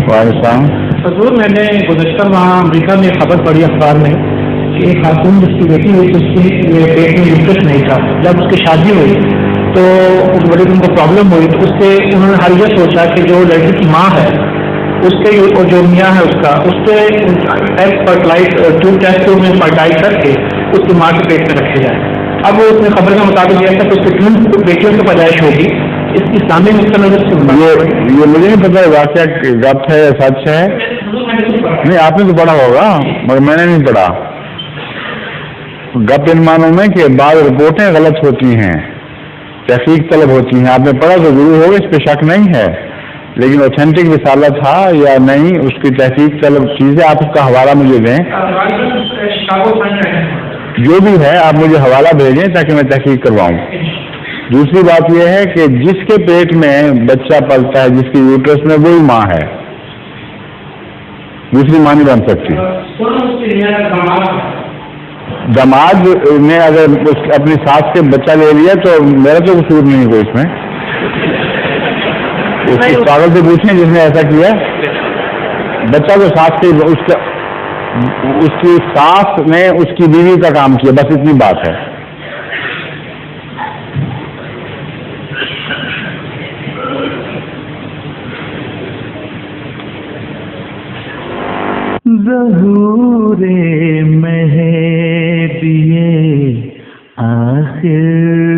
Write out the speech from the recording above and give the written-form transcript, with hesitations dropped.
حضور میں نے گزشتہ ماہ امریکہ میں خبر پڑھی اخبار میں کہ ایک خاتون جس کی بیٹی ہوئی تو اس کے پیٹ میں یوٹرس نہیں تھا. جب اس کی شادی ہوئی تو اس بڑی ان کو پرابلم ہوئی تو اس سے انہوں نے ہر یہ سوچا کہ جو لڑکی کی ماں ہے اس کے اور جو میاں ہے اس کا اس سے ٹیوب ٹیسٹ میں فرٹائل کر کے اس کی ماں کے پیٹ میں رکھے جائے. اب وہ اس نے خبر کے مطابق یہ تھا کہ اس کی 3 بیٹیوں کی پیدائش ہوگی. اس کی اسلامی نقطہ نظر سے یہ مجھے نہیں پتا واقعہ غلط ہے یا سچ ہے. نہیں آپ نے تو پڑھا ہوگا مگر میں نے نہیں پڑھا. گپ ان معنوں میں کہ بعض رپورٹیں غلط ہوتی ہیں, تحقیق طلب ہوتی ہیں. آپ نے پڑھا تو ضرور ہوگا, اس پہ شک نہیں ہے, لیکن اوتھینٹک رسالہ تھا یا نہیں اس کی تحقیق طلب چیزیں. آپ اس کا حوالہ مجھے دیں, جو بھی ہے آپ مجھے حوالہ بھیجیں تاکہ میں تحقیق کرواؤں. دوسری بات یہ ہے کہ جس کے پیٹ میں بچہ پلتا ہے, جس کی یوٹرس میں, وہی ماں ہے, دوسری ماں نہیں بن سکتی. داماد نے اگر اپنی ساس سے بچہ لے لیا تو میرا تو قصور نہیں کوئی اس میں. اس پاگل سے پوچھیں جس نے ایسا کیا. بچہ تو ساس سے اس کی ساس نے اس کی بیوی کا کام کیا, بس اتنی بات ہے. ظہور مہدی آخر